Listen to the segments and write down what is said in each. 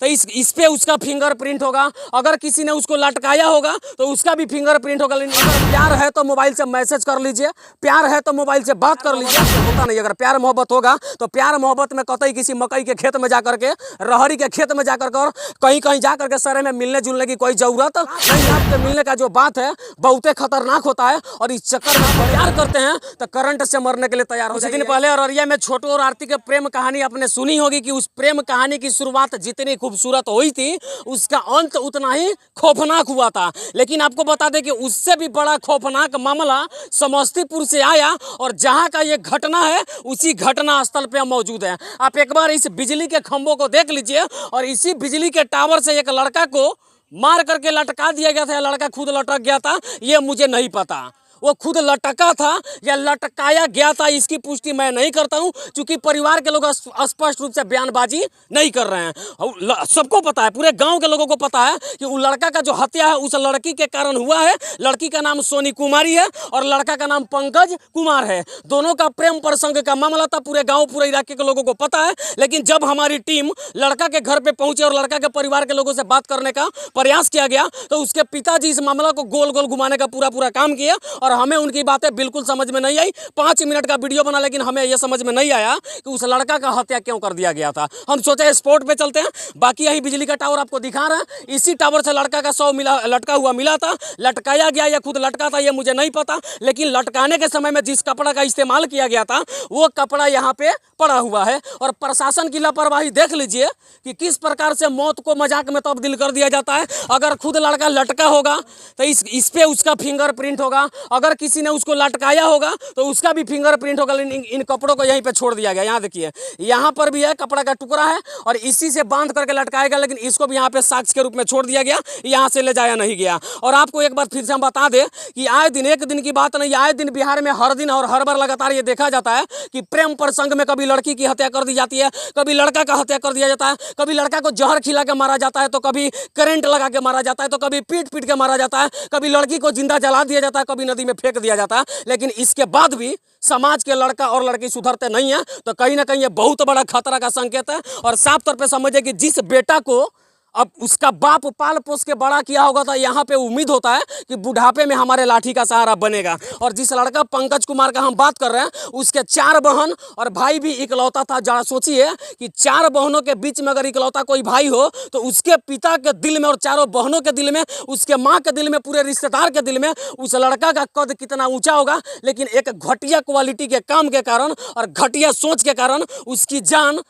तो इस पे उसका फिंगरप्रिंट होगा। अगर किसी ने उसको लटकाया होगा तो उसका भी फिंगरप्रिंट होगा। लेकिन अगर प्यार है तो मोबाइल से मैसेज कर लीजिए, प्यार है तो मोबाइल से बात कर लीजिए। होता नहीं, अगर प्यार मोहब्बत होगा तो प्यार मोहब्बत में कतई किसी मकई के खेत में जाकर के, रहरी के खेत में जाकर के, कहीं कहीं जाकर के सरे में मिलने जुलने की कोई जरूरत नहीं। आपके मिलने का जो बात है बहुते खतरनाक होता है और इस चक्कर में प्यार करते हैं तो करंट से मरने के लिए तैयार हो। कुछ दिन पहले अररिया में छोटू और आरती के प्रेम कहानी आपने सुनी होगी कि उस प्रेम कहानी की शुरुआत जितनी खूबसूरत हुई थी उसका अंत उतना ही खौफनाक हुआ था। लेकिन आपको बता दें कि उससे भी बड़ा खौफनाक मामला समस्तीपुर से आया और जहां का ये घटना है उसी घटना स्थल पे हम मौजूद हैं। आप एक बार इस बिजली के खंभों को देख लीजिए और इसी बिजली के टावर से एक लड़का को मार करके लटका दिया गया था या लड़का खुद लटक गया था ये मुझे नहीं पता। वो खुद लटका था या लटकाया गया था इसकी पुष्टि मैं नहीं करता हूं, क्योंकि परिवार के लोग स्पष्ट रूप से बयानबाजी नहीं कर रहे हैं। सबको पता है, पूरे गांव के लोगों को पता है कि वो लड़का का जो हत्या है उस लड़की के कारण हुआ है। लड़की का नाम सोनी कुमारी है और लड़का का नाम पंकज कुमार है। दोनों का प्रेम प्रसंग का मामला था, पूरे गाँव पूरे इलाके के लोगों को पता है। लेकिन जब हमारी टीम लड़का के घर पर पहुंचे और लड़का के परिवार के लोगों से बात करने का प्रयास किया गया तो उसके पिताजी इस मामला को गोल गोल घुमाने का पूरा काम किया और हमें उनकी बातें बिल्कुल समझ में नहीं आई। 5 मिनट का वीडियो बना लेकिन हमें यह समझ में नहीं आया कि उस लड़का का हत्या क्यों कर दिया गया था। हम सोचे स्पॉट पे चलते हैं। बाकी यही बिजली का टावर आपको दिखा रहा है, इसी टावर से लड़का का शव लटका हुआ मिला था। लटकाया गया या खुद लटका था ये मुझे नहीं पता, लेकिन लटकाने के समय में जिस कपड़ा का इस्तेमाल किया गया था वो कपड़ा यहाँ पे पड़ा हुआ है। और प्रशासन की लापरवाही देख लीजिए कि किस प्रकार से मौत को मजाक में तब्दील कर दिया जाता है। अगर खुद लड़का लटका होगा तो इस पे उसका फिंगरप्रिंट होगा। अगर किसी ने उसको लटकाया होगा तो उसका भी फिंगरप्रिंट होगा। लेकिन इन कपड़ों को यहीं पे छोड़ दिया गया। यहाँ देखिए, यहाँ पर भी है कपड़ा का टुकड़ा है और इसी से बांध करके लटकाया गया, लेकिन इसको भी यहाँ पे साक्ष्य के रूप में छोड़ दिया गया, यहाँ से ले जाया नहीं गया। और आपको एक बार फिर से हम बता दें कि आए दिन, एक दिन की बात नहीं, आए दिन बिहार में हर दिन और हर बार लगातार ये देखा जाता है कि प्रेम प्रसंग में कभी लड़की की हत्या कर दी जाती है, कभी लड़का का हत्या कर दिया जाता है, कभी लड़का को जहर खिला के मारा जाता है, तो कभी करंट लगा के मारा जाता है, तो कभी पीट पीट के मारा जाता है, कभी लड़की को जिंदा जला दिया जाता है, कभी नदी में फेंक दिया जाता है। लेकिन इसके बाद भी समाज के लड़का और लड़की सुधरते नहीं है, तो कहीं ना कहीं ये बहुत बड़ा खतरा का संकेत है। और साफ तौर पे समझिए कि जिस बेटा को अब उसका बाप पाल पोस के बड़ा किया होगा तो यहाँ पे उम्मीद होता है कि बुढ़ापे में हमारे लाठी का सहारा बनेगा। और जिस लड़का पंकज कुमार का हम बात कर रहे हैं उसके 4 बहन और भाई भी इकलौता था। जरा सोचिए कि 4 बहनों के बीच में अगर इकलौता कोई भाई हो तो उसके पिता के दिल में और 4 बहनों के दिल में, उसके माँ के दिल में, पूरे रिश्तेदार के दिल में उस लड़का का कद कितना ऊंचा होगा। लेकिन एक घटिया क्वालिटी के काम के कारण और घटिया सोच के कारण उसकी जान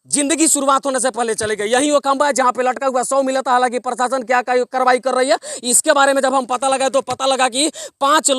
जिंदगी शुरुआत होने से पहले चले गए। यही वो खंभा है जहाँ पे लटका हुआ शव मिला था। हालांकि प्रशासन क्या कार्रवाई कर रही है इसके बारे में जब हम पता लगाए तो पता लगा कि 5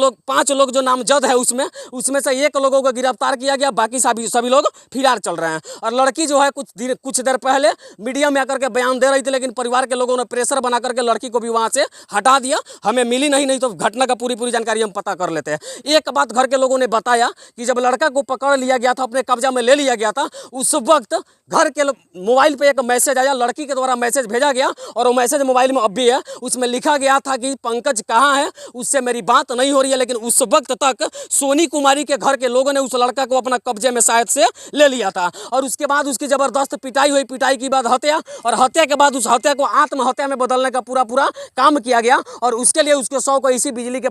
लोग जो नामजद है उसमें से 1 लोगों को गिरफ्तार किया गया, बाकी सभी लोग फिरार चल रहे हैं। और लड़की जो है कुछ देर पहले मीडिया में आकर के बयान दे रही थी, लेकिन परिवार के लोगों ने प्रेशर बना करके लड़की को भी वहाँ से हटा दिया। हमें मिली नहीं तो घटना का पूरी जानकारी हम पता कर लेते हैं। एक बात घर के लोगों ने बताया कि जब लड़का को पकड़ लिया गया था, अपने कब्जा में ले लिया गया था, उस वक्त घर के मोबाइल पे एक मैसेज आया, लड़की के द्वारा मैसेज भेजा गया और वो मैसेज मोबाइल में अब भी है। उसमें लिखा गया था कि पंकज कहाँ है, उससे मेरी बात नहीं हो रही है। लेकिन उस वक्त तक सोनी कुमारी के घर के लोगों ने उस लड़का को अपना कब्जे में शायद से ले लिया था। और उसके बाद उसकी जबरदस्त पिटाई हुई, पिटाई के बाद हत्या, और हत्या के बाद उस हत्या को आत्महत्या में बदलने का पूरा काम किया गया। और उसके लिए उसके शव को इसी बिजली के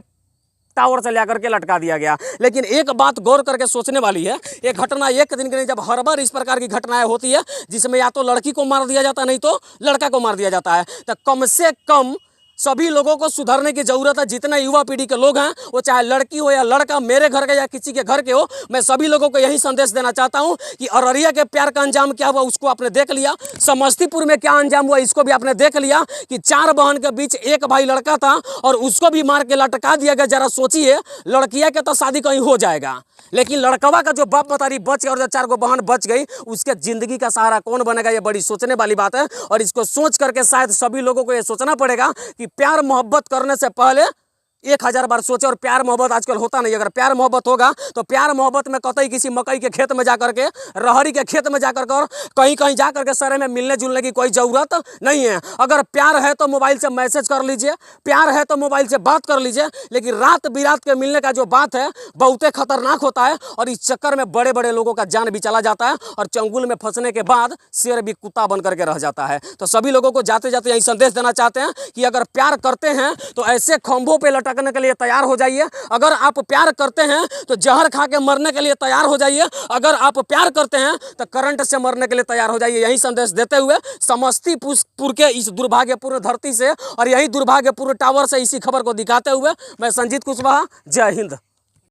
टावर से लेकर के लटका दिया गया। लेकिन एक बात गौर करके सोचने वाली है, ये घटना एक दिन की नहीं, जब हर बार इस प्रकार की घटनाएं होती है जिसमें या तो लड़की को मार दिया जाता है नहीं तो लड़का को मार दिया जाता है, तो कम से कम सभी लोगों को सुधरने की जरूरत है। जितने युवा पीढ़ी के लोग हैं, वो चाहे लड़की हो या लड़का, मेरे घर के या किसी के घर के हो, मैं सभी लोगों को यही संदेश देना चाहता हूं कि अररिया के प्यार का अंजाम क्या हुआ उसको आपने देख लिया, समस्तीपुर में क्या अंजाम हुआ इसको भी आपने देख लिया कि 4 बहन के बीच एक भाई लड़का था और उसको भी मार के लटका दिया गया। जरा सोचिए, लड़कियां के तो शादी कहीं हो जाएगा, लेकिन लड़कवा का जो बाप मतारी बच गया और जो 4 बहन बच गई, उसके जिंदगी का सहारा कौन बनेगा? ये बड़ी सोचने वाली बात है। और इसको सोच करके शायद सभी लोगों को ये सोचना पड़ेगा कि प्यार मोहब्बत करने से पहले 1000 बार सोचे। और प्यार मोहब्बत आजकल होता नहीं। अगर प्यार मोहब्बत होगा तो प्यार मोहब्बत में कतई किसी मकई के खेत में जाकर के, रहरी के खेत में जाकर कर, कहीं कहीं जाकर के सरे में मिलने जुलने की कोई ज़रूरत नहीं है। अगर प्यार है तो मोबाइल से मैसेज कर लीजिए, प्यार है तो मोबाइल से बात कर लीजिए, लेकिन रात बिरात के मिलने का जो बात है बहुते खतरनाक होता है। और इस चक्कर में बड़े बड़े लोगों का जान भी चला जाता है और चंगुल में फंसने के बाद शेर भी कुत्ता बन करके रह जाता है। तो सभी लोगों को जाते जाते यही संदेश देना चाहते हैं कि अगर प्यार करते हैं तो ऐसे खंभों पे लटकने के लिए तैयार हो जाइए। अगर आप प्यार करते हैं तो जहर खा के मरने के लिए तैयार हो जाइए। अगर आप प्यार करते हैं तो करंट से मरने के लिए तैयार हो जाइए। यही संदेश देते हुए समस्तीपुर के इस दुर्भाग्यपूर्ण धरती से और यही दुर्भाग्यपूर्ण टावर से इसी खबर को दिखाते हुए मैं संजीत कुशवाहा, जय हिंद।